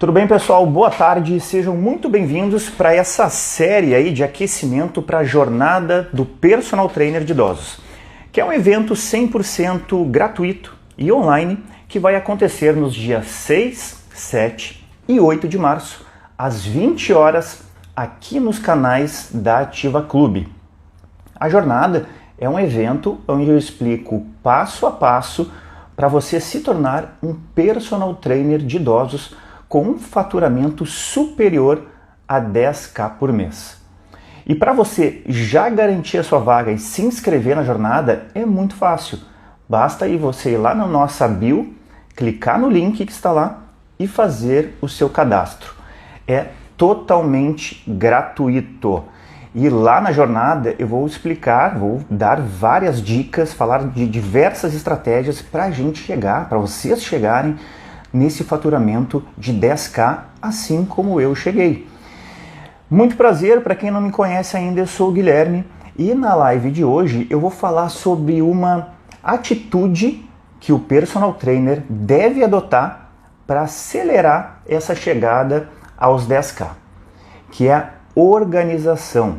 Tudo bem, pessoal? Boa tarde, sejam muito bem-vindos para essa série aí de aquecimento para a jornada do Personal Trainer de Idosos, que é um evento 100% gratuito e online que vai acontecer nos dias 6, 7 e 8 de março, às 20 horas, aqui nos canais da Ativa Clube. A jornada é um evento onde eu explico passo a passo para você se tornar um Personal Trainer de idosos com um faturamento superior a 10.000 por mês. E para você já garantir a sua vaga e se inscrever na jornada é muito fácil. Basta aí você ir lá na nossa bio, clicar no link que está lá e fazer o seu cadastro. É totalmente gratuito. E lá na jornada eu vou explicar, vou dar várias dicas, falar de diversas estratégias para a gente chegar, para vocês chegarem nesse faturamento de 10.000, assim como eu cheguei. Muito prazer, para quem não me conhece ainda, eu sou o Guilherme e na live de hoje eu vou falar sobre uma atitude que o Personal Trainer deve adotar para acelerar essa chegada aos 10.000, que é a organização.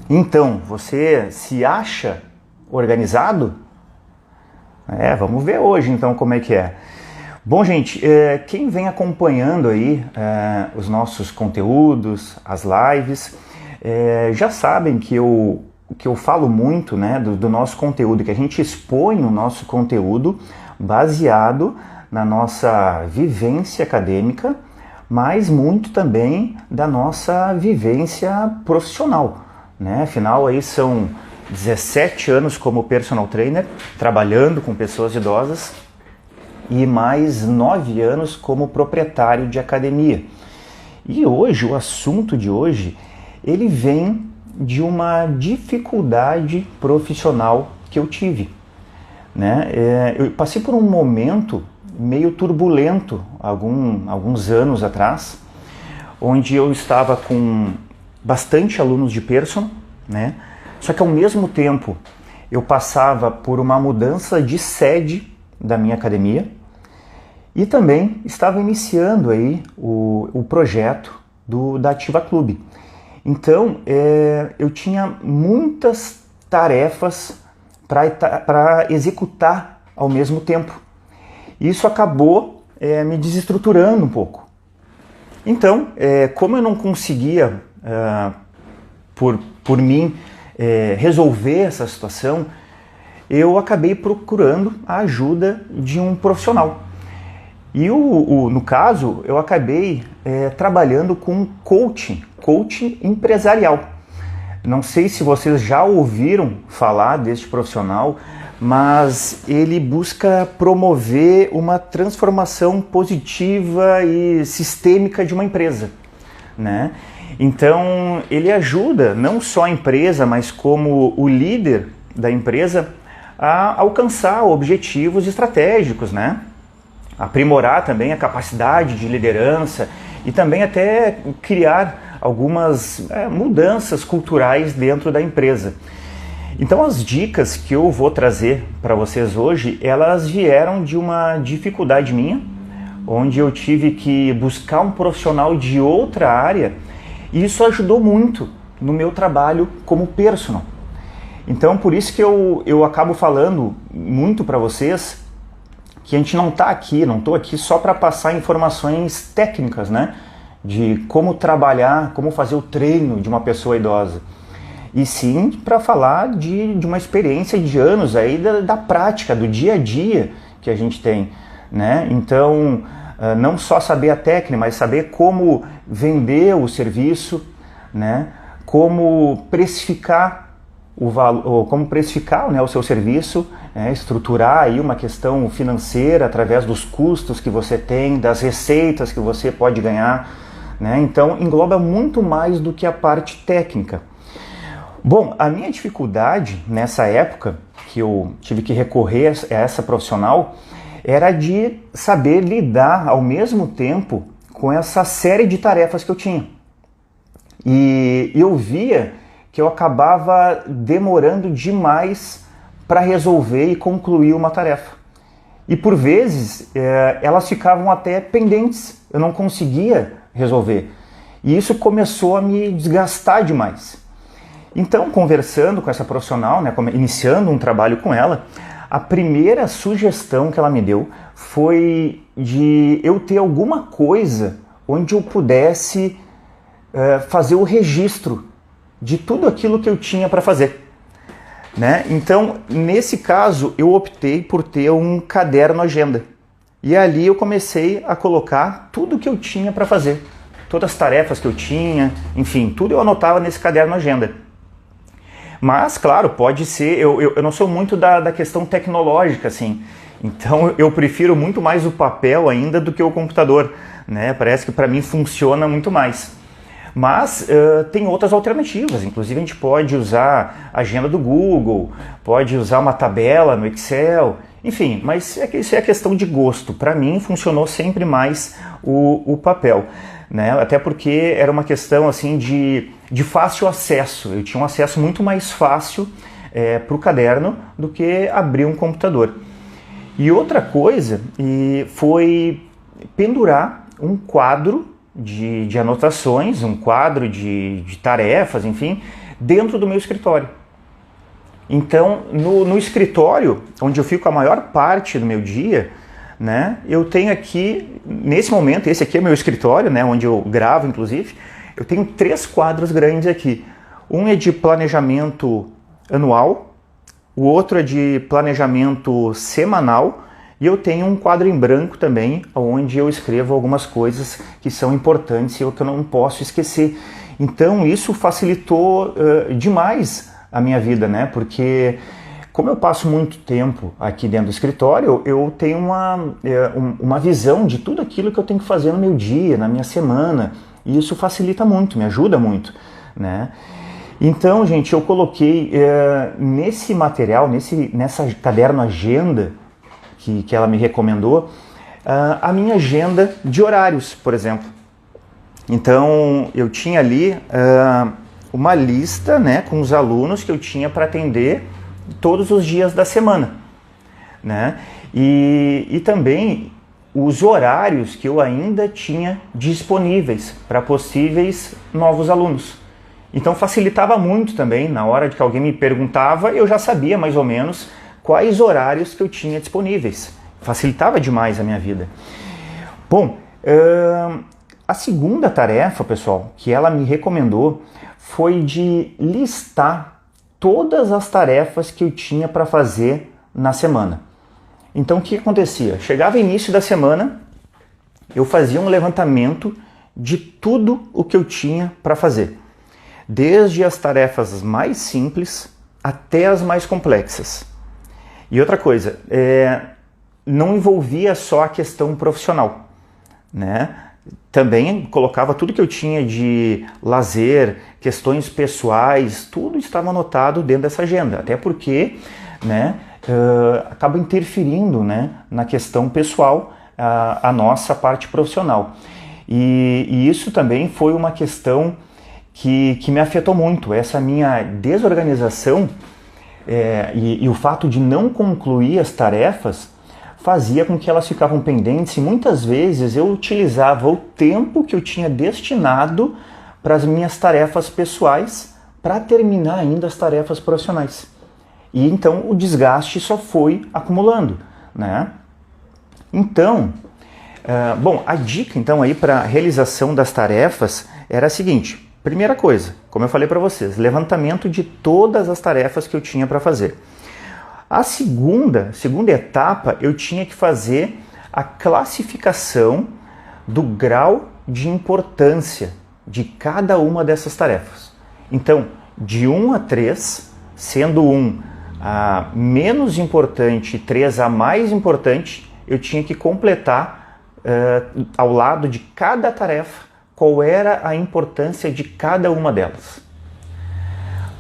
Então, você se acha organizado? Vamos ver hoje então como é que é. Bom, gente, quem vem acompanhando aí os nossos conteúdos, as lives, já sabem que eu falo muito, né, do nosso conteúdo, que a gente expõe o nosso conteúdo baseado na nossa vivência acadêmica, mas muito também da nossa vivência profissional, né? Afinal, aí são 17 anos como personal trainer, trabalhando com pessoas idosas, e mais 9 anos como proprietário de academia. E hoje, o assunto de hoje, ele vem de uma dificuldade profissional que eu tive, né? Eu passei por um momento meio turbulento alguns anos atrás, onde eu estava com bastante alunos de personal, né? Só que ao mesmo tempo eu passava por uma mudança de sede da minha academia e também estava iniciando aí o projeto da Ativa Clube. Então eu tinha muitas tarefas para executar ao mesmo tempo. Isso acabou me desestruturando um pouco. Então, como eu não conseguia, por mim, resolver essa situação, eu acabei procurando a ajuda de um profissional. E no caso, eu acabei trabalhando com coaching empresarial. Não sei se vocês já ouviram falar deste profissional, mas ele busca promover uma transformação positiva e sistêmica de uma empresa, né? Então, ele ajuda não só a empresa, mas como o líder da empresa a alcançar objetivos estratégicos, né? Aprimorar também a capacidade de liderança e também até criar algumas mudanças culturais dentro da empresa. Então as dicas que eu vou trazer para vocês hoje, elas vieram de uma dificuldade minha, onde eu tive que buscar um profissional de outra área e isso ajudou muito no meu trabalho como personal. Então por isso que eu acabo falando muito para vocês que a gente não estou aqui só para passar informações técnicas, né? De como trabalhar, como fazer o treino de uma pessoa idosa. E sim para falar de uma experiência de anos aí da prática, do dia a dia que a gente tem, né? Então, não só saber a técnica, mas saber como vender o serviço, né? Como precificar né, o seu serviço, estruturar aí uma questão financeira através dos custos que você tem, das receitas que você pode ganhar, né? Então engloba muito mais do que a parte técnica. Bom, a minha dificuldade nessa época, que eu tive que recorrer a essa profissional, era de saber lidar ao mesmo tempo com essa série de tarefas que eu tinha. E eu via que eu acabava demorando demais para resolver e concluir uma tarefa. E por vezes elas ficavam até pendentes, eu não conseguia resolver. E isso começou a me desgastar demais. Então, conversando com essa profissional, né, iniciando um trabalho com ela, a primeira sugestão que ela me deu foi de eu ter alguma coisa onde eu pudesse fazer o registro de tudo aquilo que eu tinha para fazer. Né? Então, nesse caso, eu optei por ter um caderno agenda. E ali eu comecei a colocar tudo que eu tinha para fazer. Todas as tarefas que eu tinha, enfim, tudo eu anotava nesse caderno agenda. Mas, claro, pode ser, eu não sou muito da questão tecnológica, assim. Então, eu prefiro muito mais o papel ainda do que o computador. Né? Parece que para mim funciona muito mais. Mas tem outras alternativas, inclusive a gente pode usar a agenda do Google, pode usar uma tabela no Excel, enfim, mas isso é questão de gosto. Para mim funcionou sempre mais o papel, né? Até porque era uma questão assim de fácil acesso, eu tinha um acesso muito mais fácil para o caderno do que abrir um computador. E outra coisa foi pendurar um quadro de anotações, um quadro de tarefas, enfim, dentro do meu escritório. Então, no escritório, onde eu fico a maior parte do meu dia, né, eu tenho aqui, nesse momento, esse aqui é meu escritório, né, onde eu gravo, inclusive, eu tenho 3 quadros grandes aqui. Um é de planejamento anual, o outro é de planejamento semanal, e eu tenho um quadro em branco também, onde eu escrevo algumas coisas que são importantes e que eu não posso esquecer. Então isso facilitou demais a minha vida, né? Porque como eu passo muito tempo aqui dentro do escritório, eu tenho uma visão de tudo aquilo que eu tenho que fazer no meu dia, na minha semana, e isso facilita muito, me ajuda muito, né? Então, gente, eu coloquei nesse material, nessa caderno agenda, que ela me recomendou, a minha agenda de horários, por exemplo. Então, eu tinha ali uma lista, né, com os alunos que eu tinha para atender todos os dias da semana. Né? E também os horários que eu ainda tinha disponíveis para possíveis novos alunos. Então, facilitava muito também, na hora de que alguém me perguntava, eu já sabia mais ou menos quais horários que eu tinha disponíveis. Facilitava demais a minha vida. Bom, a segunda tarefa, pessoal, que ela me recomendou foi de listar todas as tarefas que eu tinha para fazer na semana. Então, o que acontecia? Chegava início da semana, eu fazia um levantamento de tudo o que eu tinha para fazer. Desde as tarefas mais simples até as mais complexas. E outra coisa, não envolvia só a questão profissional, né? Também colocava tudo que eu tinha de lazer, questões pessoais, tudo estava anotado dentro dessa agenda, até porque, né, acaba interferindo, né, na questão pessoal, a nossa parte profissional. E isso também foi uma questão que me afetou muito, essa minha desorganização. E o fato de não concluir as tarefas fazia com que elas ficavam pendentes e muitas vezes eu utilizava o tempo que eu tinha destinado para as minhas tarefas pessoais para terminar ainda as tarefas profissionais. E então o desgaste só foi acumulando, né? Então, bom, a dica então aí para a realização das tarefas era a seguinte. Primeira coisa, como eu falei para vocês, levantamento de todas as tarefas que eu tinha para fazer. A segunda etapa, eu tinha que fazer a classificação do grau de importância de cada uma dessas tarefas. Então, de 1 a 3, sendo 1 a menos importante e 3 a mais importante, eu tinha que completar ao lado de cada tarefa qual era a importância de cada uma delas.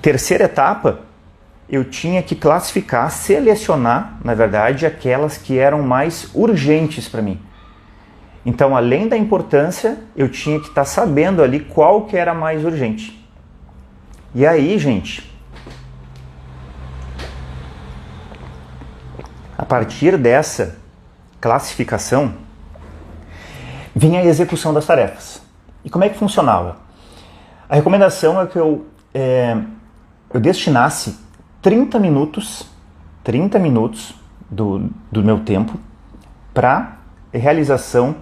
Terceira etapa, eu tinha que classificar, selecionar, na verdade, aquelas que eram mais urgentes para mim. Então, além da importância, eu tinha que estar sabendo ali qual que era mais urgente. E aí, gente, a partir dessa classificação, vinha a execução das tarefas. E como é que funcionava? A recomendação é que eu destinasse 30 minutos do meu tempo para realização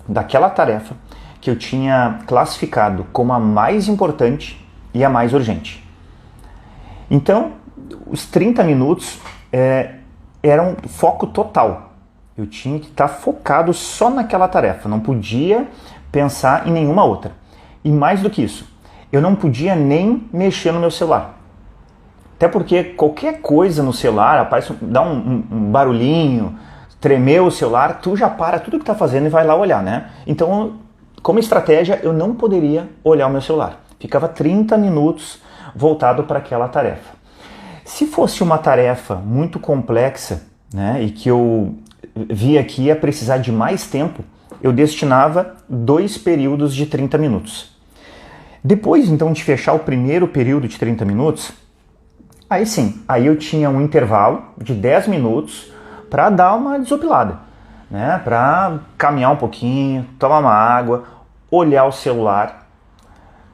daquela tarefa que eu tinha classificado como a mais importante e a mais urgente. Então, os 30 minutos eram foco total. Eu tinha que estar focado só naquela tarefa, não podia pensar em nenhuma outra. E mais do que isso, eu não podia nem mexer no meu celular. Até porque qualquer coisa no celular, dá um barulhinho, tremer o celular, tu já para tudo que está fazendo e vai lá olhar, né? Então, como estratégia, eu não poderia olhar o meu celular. Ficava 30 minutos voltado para aquela tarefa. Se fosse uma tarefa muito complexa, né, e que eu via que ia precisar de mais tempo, eu destinava 2 períodos de 30 minutos. Depois, então, de fechar o primeiro período de 30 minutos, aí eu tinha um intervalo de 10 minutos para dar uma desopilada, né? Para caminhar um pouquinho, tomar uma água, olhar o celular,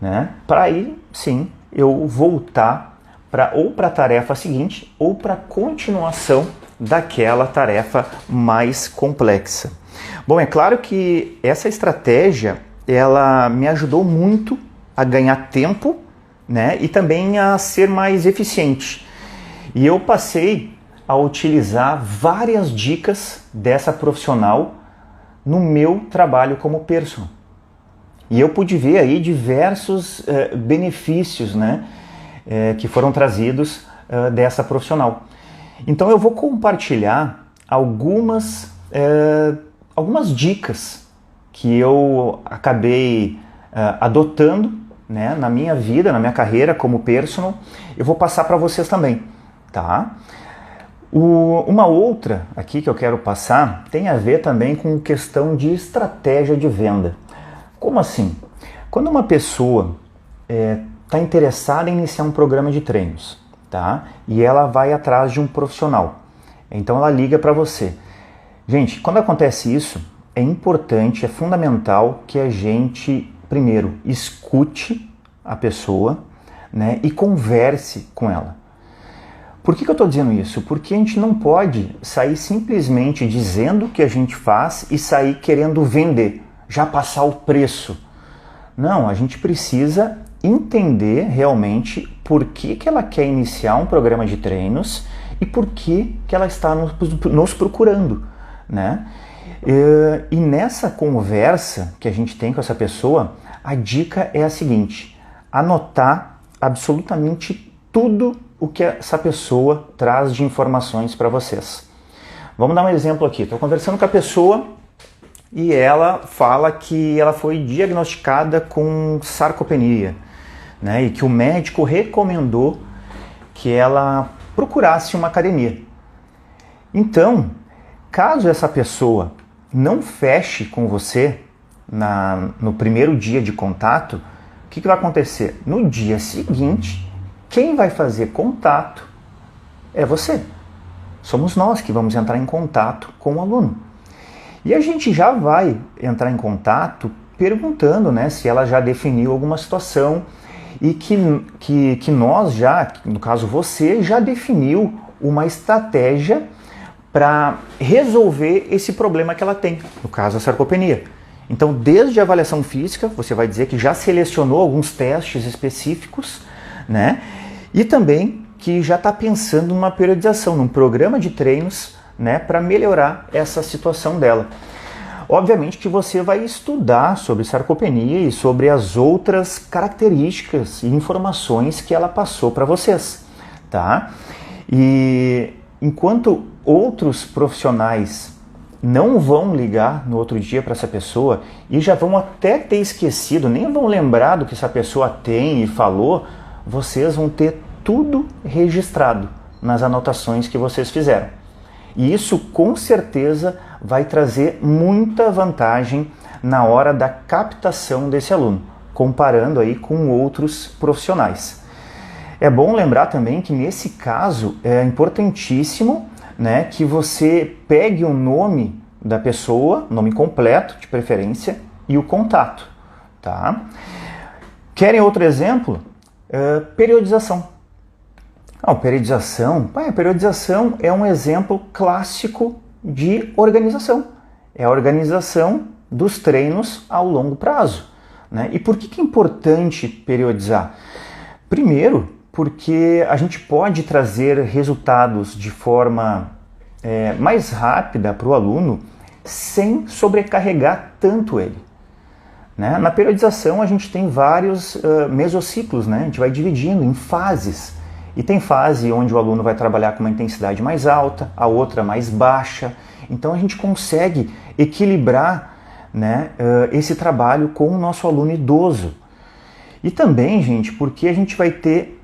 né? Para aí, sim, eu voltar ou para a tarefa seguinte ou para a continuação daquela tarefa mais complexa. Bom, é claro que essa estratégia, ela me ajudou muito a ganhar tempo, né? E também a ser mais eficiente. E eu passei a utilizar várias dicas dessa profissional no meu trabalho como personal. E eu pude ver aí diversos benefícios, né, que foram trazidos dessa profissional. Então eu vou compartilhar algumas dicas que eu acabei adotando, né, na minha vida, na minha carreira como personal. Eu vou passar para vocês também, tá? Uma outra aqui que eu quero passar tem a ver também com questão de estratégia de venda. Como assim? Quando uma pessoa está interessada em iniciar um programa de treinos, tá? E ela vai atrás de um profissional, então ela liga para você. Gente, quando acontece isso, é importante, é fundamental que a gente, primeiro, escute a pessoa, né, e converse com ela. Por que eu estou dizendo isso? Porque a gente não pode sair simplesmente dizendo o que a gente faz e sair querendo vender, já passar o preço. Não, a gente precisa entender realmente por que ela quer iniciar um programa de treinos e por que ela está nos procurando, né? E nessa conversa que a gente tem com essa pessoa, a dica é a seguinte: anotar absolutamente tudo o que essa pessoa traz de informações para vocês. Vamos dar um exemplo aqui. Estou conversando com a pessoa e ela fala que ela foi diagnosticada com sarcopenia, né, e que o médico recomendou que ela procurasse uma academia. Então, caso essa pessoa não feche com você no primeiro dia de contato, o que vai acontecer? No dia seguinte, quem vai fazer contato é você. Somos nós que vamos entrar em contato com o aluno. E a gente já vai entrar em contato perguntando, né, se ela já definiu alguma situação e que nós já, no caso você, já definiu uma estratégia para resolver esse problema que ela tem, no caso a sarcopenia. Então, desde a avaliação física, você vai dizer que já selecionou alguns testes específicos, né? E também que já está pensando numa periodização, num programa de treinos, né, para melhorar essa situação dela. Obviamente que você vai estudar sobre sarcopenia e sobre as outras características e informações que ela passou para vocês, tá? E enquanto outros profissionais não vão ligar no outro dia para essa pessoa e já vão até ter esquecido, nem vão lembrar do que essa pessoa tem e falou, vocês vão ter tudo registrado nas anotações que vocês fizeram. E isso com certeza vai trazer muita vantagem na hora da captação desse aluno, comparando aí com outros profissionais. É bom lembrar também que nesse caso é importantíssimo, né, que você pegue o nome da pessoa, nome completo, de preferência, e o contato, tá? Querem outro exemplo? Periodização. Periodização é um exemplo clássico de organização. É a organização dos treinos ao longo prazo, né? E por que é importante periodizar? Primeiro, porque a gente pode trazer resultados de forma mais rápida para o aluno sem sobrecarregar tanto ele, né? Na periodização a gente tem vários mesociclos, né? A gente vai dividindo em fases. E tem fase onde o aluno vai trabalhar com uma intensidade mais alta, a outra mais baixa. Então a gente consegue equilibrar, né, esse trabalho com o nosso aluno idoso. E também, gente, porque a gente vai ter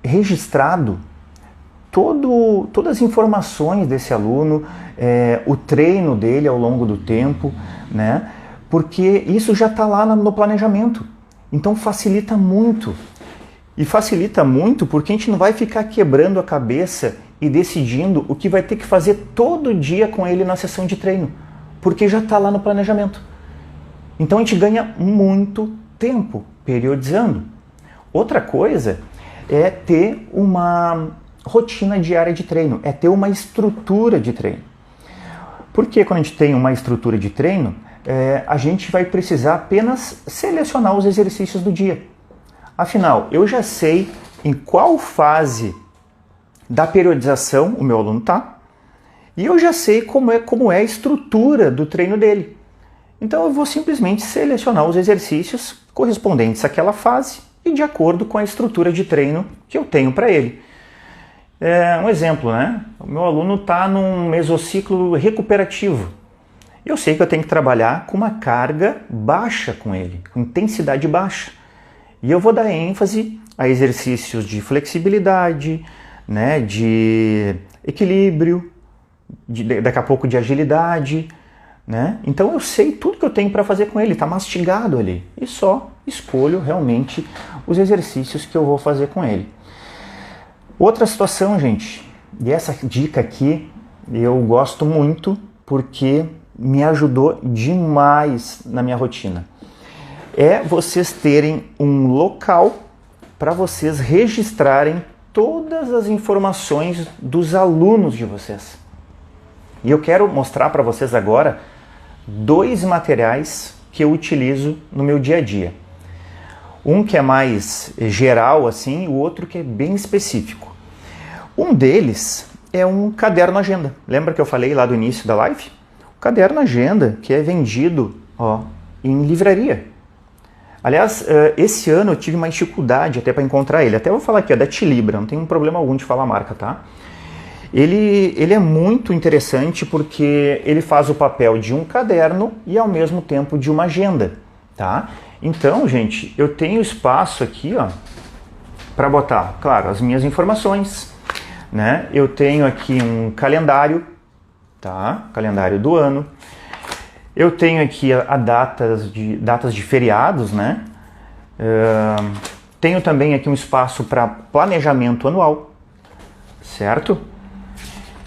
registrado todas as informações desse aluno, o treino dele ao longo do tempo, né? Porque isso já está lá no planejamento. Então facilita muito. E facilita muito porque a gente não vai ficar quebrando a cabeça e decidindo o que vai ter que fazer todo dia com ele na sessão de treino, porque já está lá no planejamento. Então a gente ganha muito tempo periodizando. Outra coisa é ter uma rotina diária de treino, é ter uma estrutura de treino. Porque quando a gente tem uma estrutura de treino, a gente vai precisar apenas selecionar os exercícios do dia. Afinal, eu já sei em qual fase da periodização o meu aluno está e eu já sei como é a estrutura do treino dele. Então eu vou simplesmente selecionar os exercícios correspondentes àquela fase e de acordo com a estrutura de treino que eu tenho para ele. Um exemplo, né? O meu aluno está num mesociclo recuperativo. Eu sei que eu tenho que trabalhar com uma carga baixa com ele, com intensidade baixa. E eu vou dar ênfase a exercícios de flexibilidade, né, de equilíbrio, daqui a pouco de agilidade, né? Então eu sei tudo que eu tenho para fazer com ele, está mastigado ali. E só escolho realmente os exercícios que eu vou fazer com ele. Outra situação, gente, e essa dica aqui eu gosto muito porque me ajudou demais na minha rotina. É vocês terem um local para vocês registrarem todas as informações dos alunos de vocês. E eu quero mostrar para vocês agora 2 materiais que eu utilizo no meu dia a dia. Um que é mais geral, assim, o outro que é bem específico. Um deles é um caderno agenda. Lembra que eu falei lá do início da live? O caderno agenda que é vendido em livraria. Aliás, esse ano eu tive uma dificuldade até para encontrar ele. Até vou falar aqui, da Tilibra, não tem um problema algum de falar a marca, tá? Ele é muito interessante porque ele faz o papel de um caderno e ao mesmo tempo de uma agenda, tá? Então, gente, eu tenho espaço aqui, para botar, claro, as minhas informações, né? Eu tenho aqui um calendário, tá? Calendário do ano. Eu tenho aqui datas de feriados, né? Tenho também aqui um espaço para planejamento anual, certo?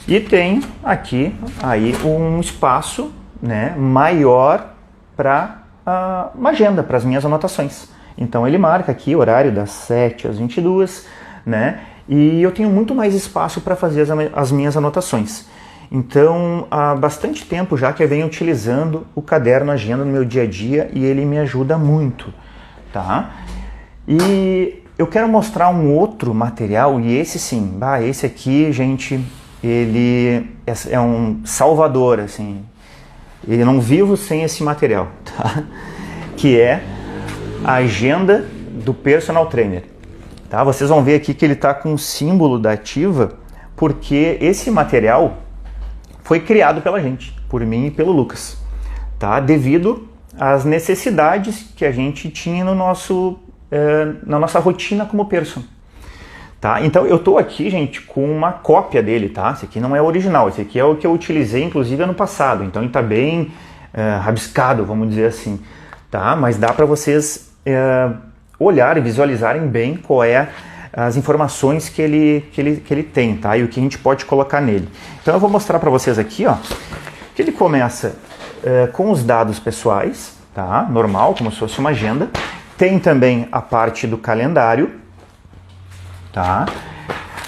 E tem aqui aí um espaço, né, maior para uma agenda, para as minhas anotações. Então ele marca aqui o horário das 7 às 22, né? E eu tenho muito mais espaço para fazer as minhas anotações. Então, há bastante tempo já que eu venho utilizando o caderno agenda no meu dia a dia e ele me ajuda muito, tá? E eu quero mostrar um outro material e esse sim, esse aqui, gente, ele é um salvador, assim. Eu não vivo sem esse material, tá? Que é a agenda do personal trainer, tá? Vocês vão ver aqui que ele está com o símbolo da Ativa porque esse material foi criado pela gente, por mim e pelo Lucas, tá? Devido às necessidades que a gente tinha no na nossa rotina como personal. Tá? Então eu estou aqui, gente, com uma cópia dele, tá? Esse aqui não é original, esse aqui é o que eu utilizei, inclusive, ano passado. Então ele está bem rabiscado, vamos dizer assim, tá? Mas dá para vocês olhar e visualizarem bem qual é as informações que ele tem, tá? E o que a gente pode colocar nele. Então eu vou mostrar para vocês aqui, que ele começa com os dados pessoais, tá? Normal, como se fosse uma agenda. Tem também a parte do calendário, tá?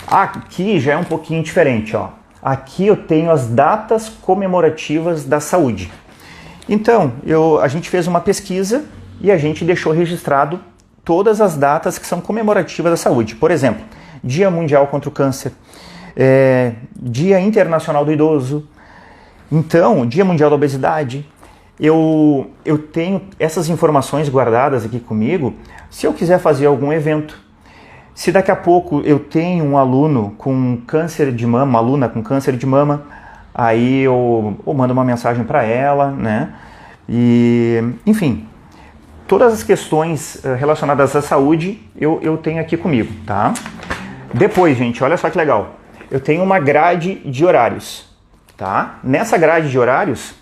Aqui já é um pouquinho diferente, ó. Aqui eu tenho as datas comemorativas da saúde. Então, a gente fez uma pesquisa e a gente deixou registrado todas as datas que são comemorativas da saúde. Por exemplo, Dia Mundial contra o Câncer, Dia Internacional do Idoso, então, Dia Mundial da Obesidade. Eu tenho essas informações guardadas aqui comigo se eu quiser fazer algum evento. Se daqui a pouco eu tenho um aluno com câncer de mama, uma aluna com câncer de mama, aí eu mando uma mensagem para ela, né? E, enfim, todas as questões relacionadas à saúde eu tenho aqui comigo, tá? Depois, gente, olha só que legal. Eu tenho uma grade de horários, tá? Nessa grade de horários,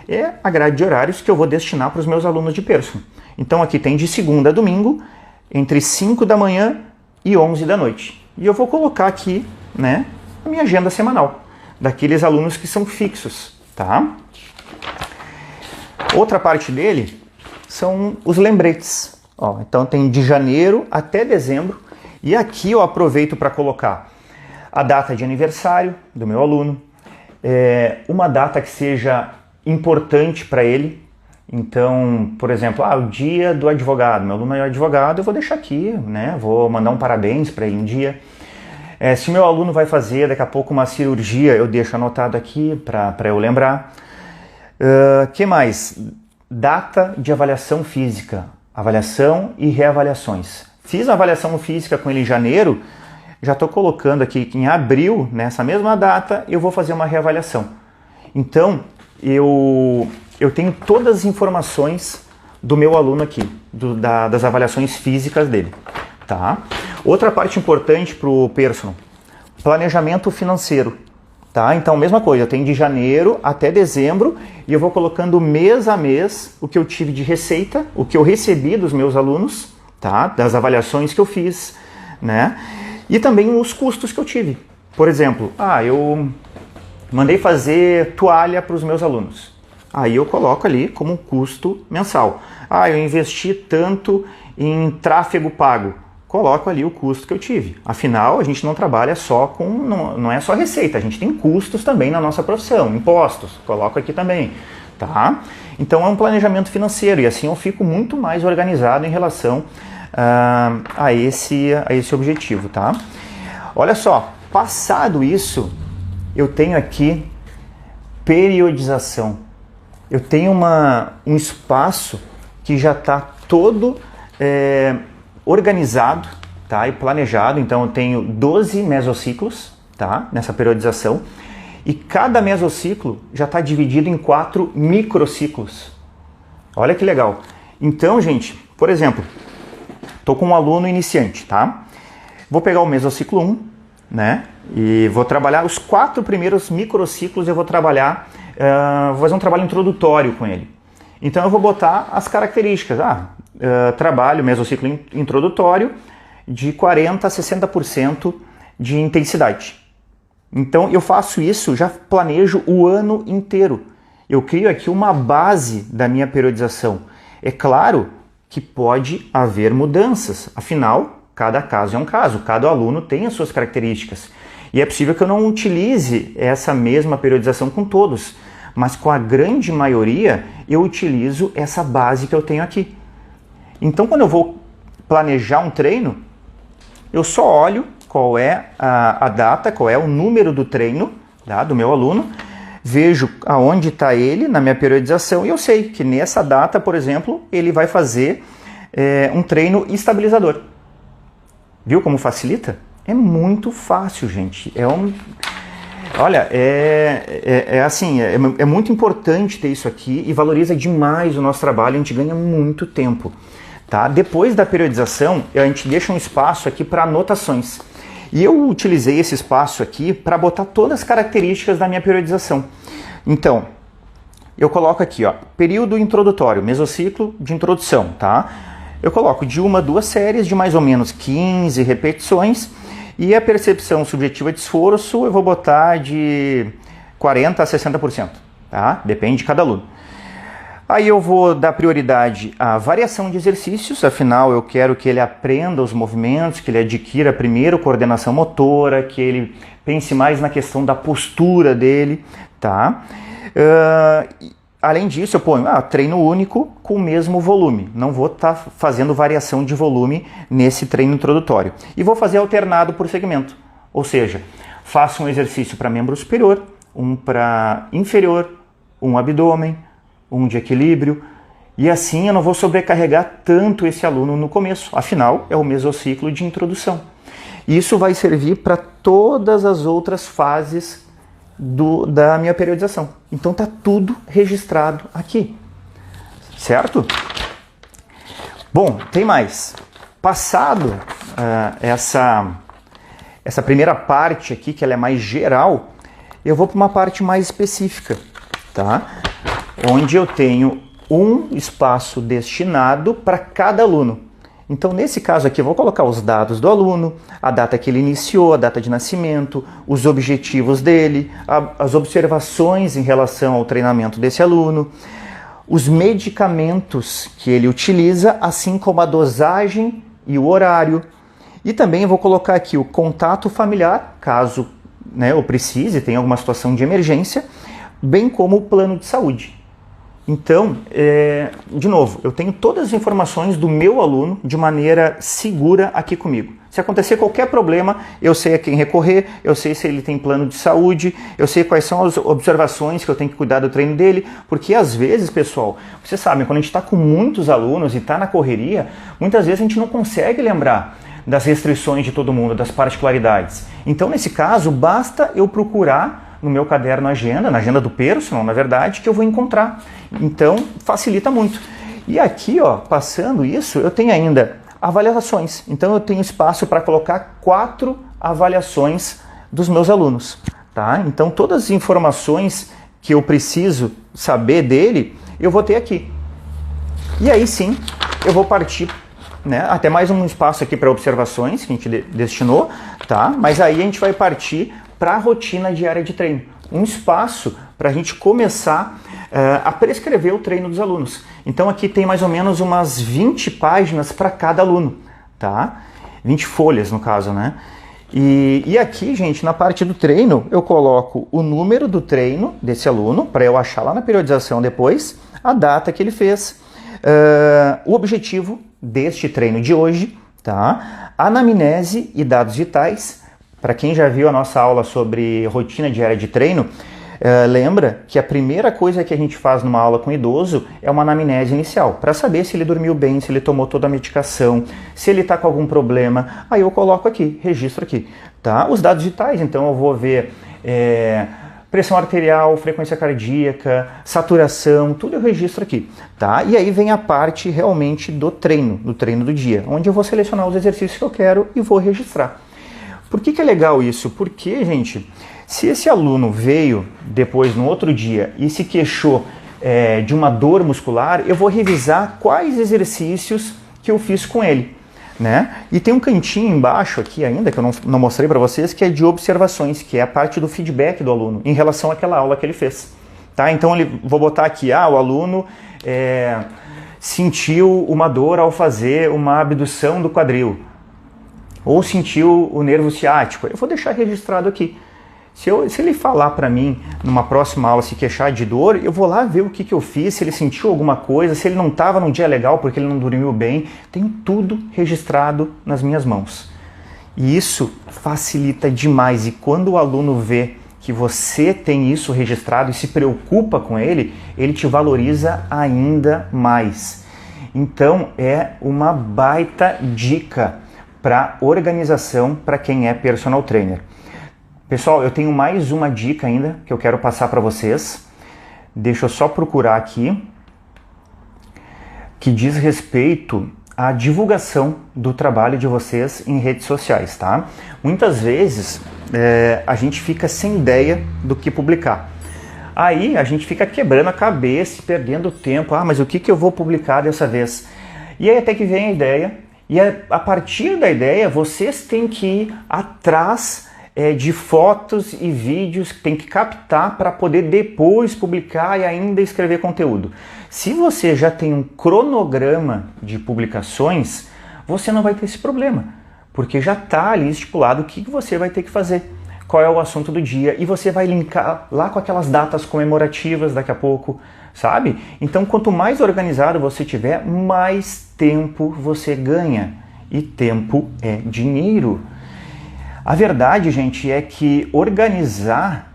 é a grade de horários que eu vou destinar para os meus alunos de personal. Então aqui tem de segunda a domingo, entre 5 da manhã e 11 da noite. E eu vou colocar aqui, né, a minha agenda semanal, daqueles alunos que são fixos, tá? Outra parte dele são os lembretes. Ó, então tem de janeiro até dezembro, e aqui eu aproveito para colocar a data de aniversário do meu aluno, uma data que seja importante para ele. Então, por exemplo, o dia do advogado, meu aluno é advogado, eu vou deixar aqui, né? Vou mandar um parabéns para ele um dia. Se meu aluno vai fazer daqui a pouco uma cirurgia, eu deixo anotado aqui para eu lembrar. Que mais? Data de avaliação física, avaliação e reavaliações. Fiz a avaliação física com ele em janeiro, já estou colocando aqui que em abril, nessa mesma data, eu vou fazer uma reavaliação. Então, eu tenho todas as informações do meu aluno aqui, das avaliações físicas dele, tá? Outra parte importante para o personal, planejamento financeiro, tá? Então, mesma coisa, eu tenho de janeiro até dezembro e eu vou colocando mês a mês o que eu tive de receita, o que eu recebi dos meus alunos, tá? Das avaliações que eu fiz, né? E também os custos que eu tive. Por exemplo, eu mandei fazer toalha para os meus alunos. Aí eu coloco ali como um custo mensal. Eu investi tanto em tráfego pago. Coloco ali o custo que eu tive. Afinal, a gente não trabalha só com... Não é só receita, a gente tem custos também na nossa profissão. Impostos, coloco aqui também. Tá? Então é um planejamento financeiro e assim eu fico muito mais organizado em relação a esse objetivo. Tá? Olha só, passado isso, eu tenho aqui periodização. Eu tenho um espaço que já está todo organizado, tá? E planejado. Então eu tenho 12 mesociclos, tá? Nessa periodização. E cada mesociclo já está dividido em 4 microciclos. Olha que legal. Então, gente, por exemplo, estou com um aluno iniciante, tá? Vou pegar o mesociclo 1, né? E vou trabalhar os 4 primeiros microciclos, eu vou trabalhar, vou fazer um trabalho introdutório com ele. Então eu vou botar as características. Trabalho mesociclo introdutório de 40% a 60% de intensidade. Então eu faço isso, já planejo o ano inteiro. Eu crio aqui uma base da minha periodização. É claro que pode haver mudanças, afinal, cada caso é um caso, cada aluno tem as suas características. E é possível que eu não utilize essa mesma periodização com todos, mas com a grande maioria eu utilizo essa base que eu tenho aqui. Então quando eu vou planejar um treino, eu só olho qual é a data, qual é o número do treino, tá, do meu aluno, vejo aonde está ele na minha periodização e eu sei que nessa data, por exemplo, ele vai fazer um treino estabilizador. Viu como facilita? É muito fácil, gente. Olha, é muito importante ter isso aqui e valoriza demais o nosso trabalho, a gente ganha muito tempo. Tá? Depois da periodização, a gente deixa um espaço aqui para anotações. E eu utilizei esse espaço aqui para botar todas as características da minha periodização. Então, eu coloco aqui, ó, período introdutório, mesociclo de introdução, tá? Eu coloco de 1 a 2 séries de mais ou menos 15 repetições e a percepção subjetiva de esforço eu vou botar de 40% a 60%, tá? Depende de cada aluno. Aí eu vou dar prioridade à variação de exercícios, afinal eu quero que ele aprenda os movimentos, que ele adquira primeiro coordenação motora, que ele pense mais na questão da postura dele, tá? Além disso, eu ponho treino único com o mesmo volume. Não vou estar fazendo variação de volume nesse treino introdutório. E vou fazer alternado por segmento, ou seja, faço um exercício para membro superior, um para inferior, um abdômen, um de equilíbrio, e assim eu não vou sobrecarregar tanto esse aluno no começo, afinal é o mesociclo de introdução. Isso vai servir para todas as outras fases da minha periodização. Então está tudo registrado aqui, certo? Bom, tem mais. Passado essa primeira parte aqui, que ela é mais geral, eu vou para uma parte mais específica, tá? Onde eu tenho um espaço destinado para cada aluno. Então, nesse caso aqui, eu vou colocar os dados do aluno, a data que ele iniciou, a data de nascimento, os objetivos dele, as observações em relação ao treinamento desse aluno, os medicamentos que ele utiliza, assim como a dosagem e o horário. E também eu vou colocar aqui o contato familiar, caso eu precise, tenha alguma situação de emergência, bem como o plano de saúde. Então, de novo, eu tenho todas as informações do meu aluno de maneira segura aqui comigo. Se acontecer qualquer problema, eu sei a quem recorrer, eu sei se ele tem plano de saúde, eu sei quais são as observações que eu tenho que cuidar do treino dele, porque às vezes, pessoal, vocês sabem, quando a gente está com muitos alunos e está na correria, muitas vezes a gente não consegue lembrar das restrições de todo mundo, das particularidades. Então, nesse caso, basta eu procurar no meu caderno agenda, na agenda do personal, na verdade, que eu vou encontrar. Então, facilita muito. E aqui, passando isso, eu tenho ainda avaliações. Então, eu tenho espaço para colocar 4 avaliações dos meus alunos, tá? Então, todas as informações que eu preciso saber dele, eu vou ter aqui. E aí sim, eu vou partir, até mais um espaço aqui para observações que a gente destinou, tá? Mas aí a gente vai partir para a rotina diária de treino. Um espaço para a gente começar a prescrever o treino dos alunos. Então aqui tem mais ou menos umas 20 páginas para cada aluno, tá? 20 folhas no caso, né? E aqui, gente, na parte do treino, eu coloco o número do treino desse aluno, para eu achar lá na periodização depois, a data que ele fez, o objetivo deste treino de hoje, tá? Anamnese e dados vitais. Para quem já viu a nossa aula sobre rotina diária de treino, lembra que a primeira coisa que a gente faz numa aula com idoso é uma anamnese inicial, para saber se ele dormiu bem, se ele tomou toda a medicação, se ele está com algum problema. Aí eu coloco aqui, registro aqui, tá? Os dados vitais, então eu vou ver pressão arterial, frequência cardíaca, saturação, tudo eu registro aqui, tá? E aí vem a parte realmente do treino do dia, onde eu vou selecionar os exercícios que eu quero e vou registrar. Por que é legal isso? Porque, gente, se esse aluno veio depois no outro dia e se queixou de uma dor muscular, eu vou revisar quais exercícios que eu fiz com ele, né? E tem um cantinho embaixo aqui ainda, que eu não mostrei para vocês, que é de observações, que é a parte do feedback do aluno em relação àquela aula que ele fez, tá? Então, vou botar aqui, o aluno sentiu uma dor ao fazer uma abdução do quadril, ou sentiu o nervo ciático. Eu vou deixar registrado aqui. Se ele falar para mim, numa próxima aula, se queixar de dor, eu vou lá ver o que eu fiz, se ele sentiu alguma coisa, se ele não estava num dia legal porque ele não dormiu bem. Tenho tudo registrado nas minhas mãos. E isso facilita demais. E quando o aluno vê que você tem isso registrado e se preocupa com ele, ele te valoriza ainda mais. Então, é uma baita dica para organização para quem é personal trainer. Pessoal, eu tenho mais uma dica ainda que eu quero passar para vocês. Deixa eu só procurar aqui, que diz respeito à divulgação do trabalho de vocês em redes sociais, tá? Muitas vezes a gente fica sem ideia do que publicar. Aí a gente fica quebrando a cabeça, perdendo tempo. Mas o que eu vou publicar dessa vez? E aí até que vem a ideia. E a partir da ideia, vocês têm que ir atrás de fotos e vídeos que tem que captar para poder depois publicar e ainda escrever conteúdo. Se você já tem um cronograma de publicações, você não vai ter esse problema, porque já está ali estipulado o que você vai ter que fazer, qual é o assunto do dia, e você vai linkar lá com aquelas datas comemorativas daqui a pouco, sabe? Então, quanto mais organizado você tiver, mais tempo você ganha. E tempo é dinheiro. A verdade, gente, é que organizar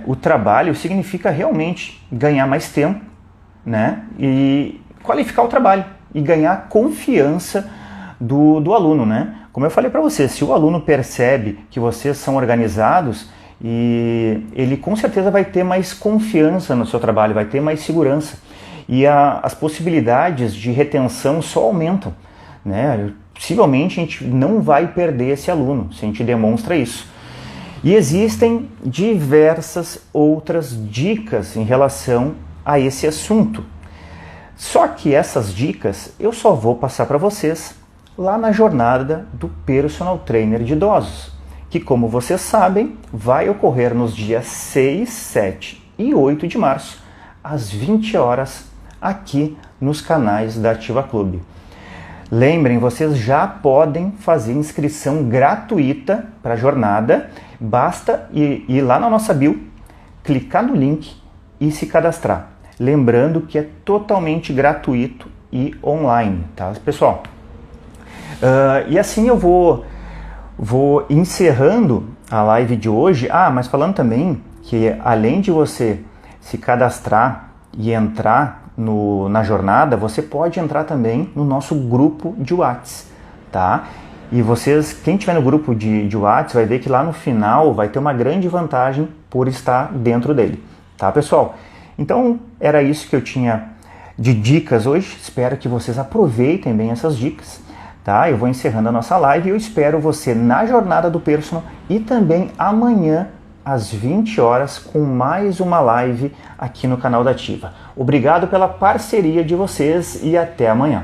o trabalho significa realmente ganhar mais tempo, né? E qualificar o trabalho e ganhar confiança do aluno, né? Como eu falei para você, se o aluno percebe que vocês são organizados, e ele com certeza vai ter mais confiança no seu trabalho, vai ter mais segurança. E as possibilidades de retenção só aumentam, né? Possivelmente a gente não vai perder esse aluno se a gente demonstra isso. E existem diversas outras dicas em relação a esse assunto. Só que essas dicas eu só vou passar para vocês lá na jornada do Personal Trainer de Idosos, que, como vocês sabem, vai ocorrer nos dias 6, 7 e 8 de março, às 20 horas, aqui nos canais da Ativa Clube. Lembrem, vocês já podem fazer inscrição gratuita para a jornada, basta ir lá na nossa bio, clicar no link e se cadastrar. Lembrando que é totalmente gratuito e online, tá, pessoal? E assim eu vou encerrando a live de hoje. Mas falando também que além de você se cadastrar e entrar na jornada, você pode entrar também no nosso grupo de WhatsApp, tá? E vocês, quem estiver no grupo de WhatsApp vai ver que lá no final vai ter uma grande vantagem por estar dentro dele, tá, pessoal? Então era isso que eu tinha de dicas hoje. Espero que vocês aproveitem bem essas dicas, tá? Eu vou encerrando a nossa live e eu espero você na jornada do Personal e também amanhã às 20 horas com mais uma live aqui no canal da Ativa. Obrigado pela parceria de vocês e até amanhã.